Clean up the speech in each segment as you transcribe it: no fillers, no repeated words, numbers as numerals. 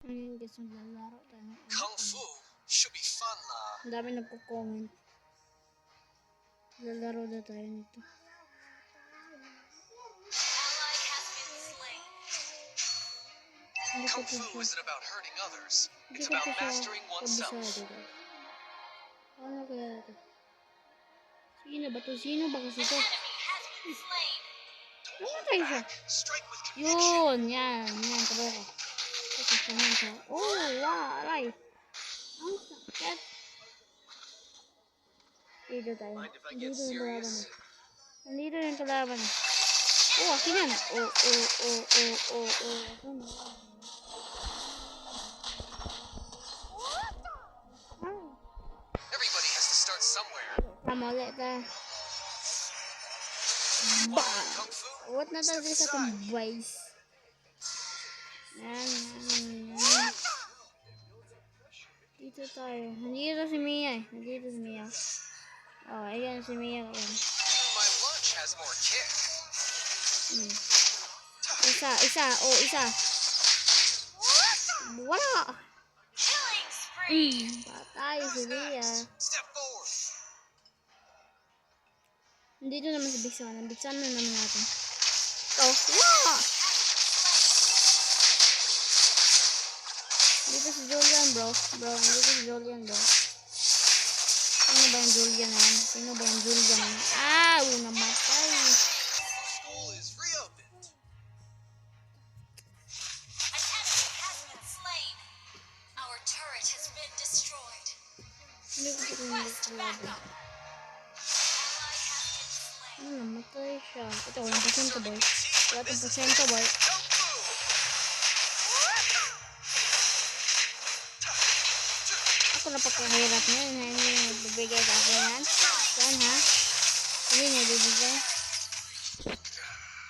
Ayun guys, maglalaro tayo. Kung Fu should be fun lah. Ang dami nagko-comment. Lalaro na tayo nito. Kung Fu isn't about hurting others. It's about mastering oneself. Ano kaya ito? Sino ba to? Sino ba kasi ito? Namatay siya. Yun, yan. Yan, talo ko. Kasamahan siya. Oh, wow, aray. Ang sakit. Dito tayo. Dito yung kalaban eh. Nandito yung kalaban eh. Oh, akin yan. Oh. Akin. Everybody has to start somewhere. Tama ulit tayo. Bang! What na tayo sa itong boys? Yan. Dito tayo. Nandito si Mia eh. Nandito si Mia. Oh, ayan si Mia. Ayan. My lunch has more kick. Isa. Oh, isa. Wala! Patay si Mia. Step forward. Nandito naman si Bigsan. Nabigsan na naman natin. Oh, wala! Dito si Julian, bro. Dito si Julian, bro. Sino ba yung Julian na yan? Ah! Namatay. School is reopened. An enemy has been slain. Our turret has been destroyed. Request backup. Ally has been slain. Namatay siya. Ito, 1% boy. 1% boy. Ako napakahirap niya. Hindi niya bibigay sa akin yan. Yan ha. Hindi niya bibigay.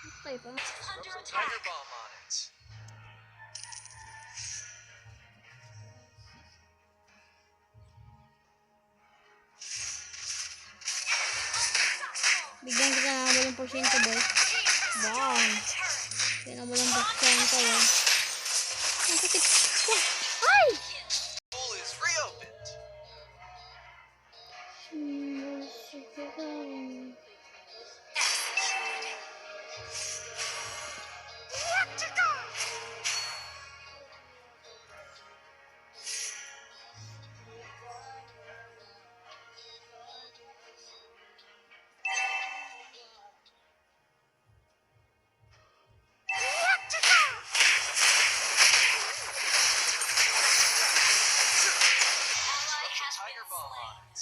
Okay pa. Under Tiger attack. bomb on it. Bigyan kita ng 8% boy. Wow. Yan ang 8% boy. Ang sakit. Ay! School is reopened. Ally has Tiger been bomb slain. on it.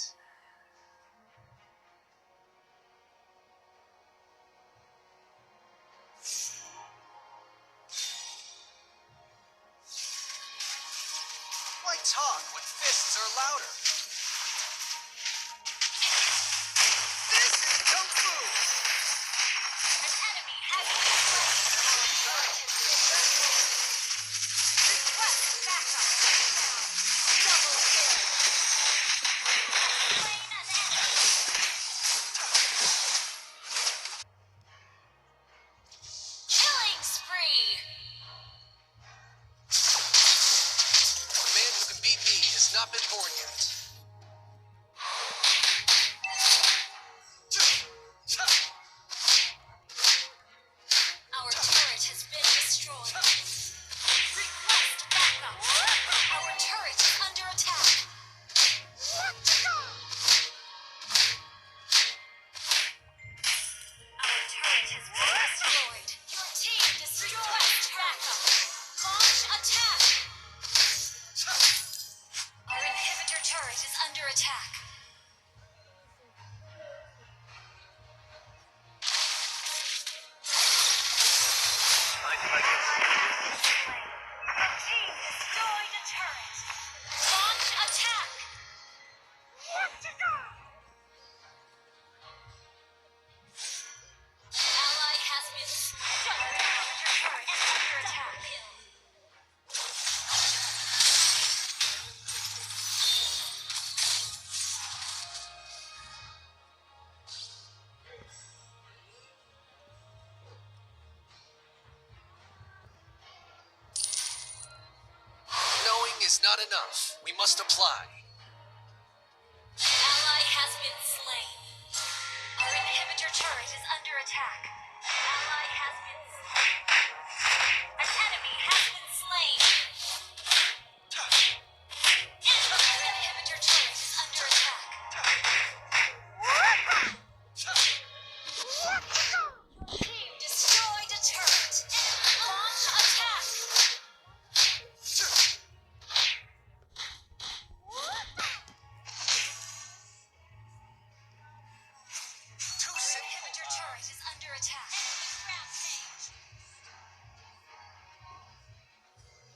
Why talk when fists are louder? This is Kung Fu. An enemy has been slain. Our turret has been destroyed. Request backup. Double kill. Slain an enemy. Killing spree. A man who can beat me has not been born yet. Our turret has been destroyed. Request backup. Our turret is under attack. Our turret has been destroyed. Your team destroyed backup. Launch attack. Our inhibitor turret is under attack. Your team destroyed a turret. Launch attack. Ally has been slain. Our inhibitor turret is under attack. is not enough. We must apply. Ally has been slain. Our inhibitor turret is under attack. Ally has been slain. An enemy has been slain. Our inhibitor turret is under attack. Your team destroyed a turret. Launch attack. Too Our simple. inhibitor turret is under attack. Enemy rampage.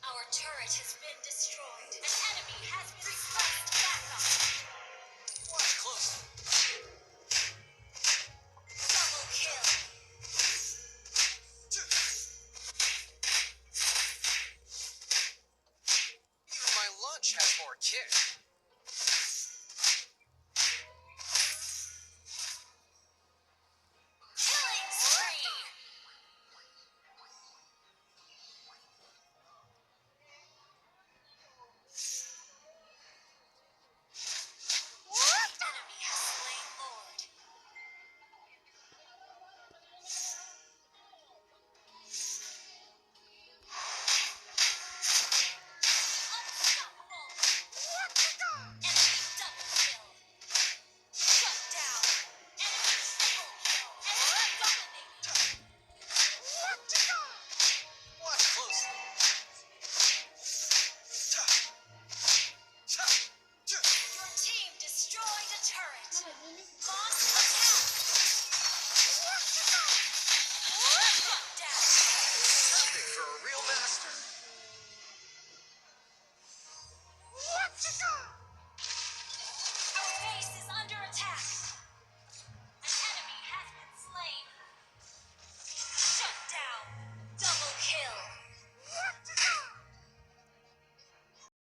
Our turret has been destroyed. An enemy has been request backup. Watch closely. Double kill. Even my lunch has more kick.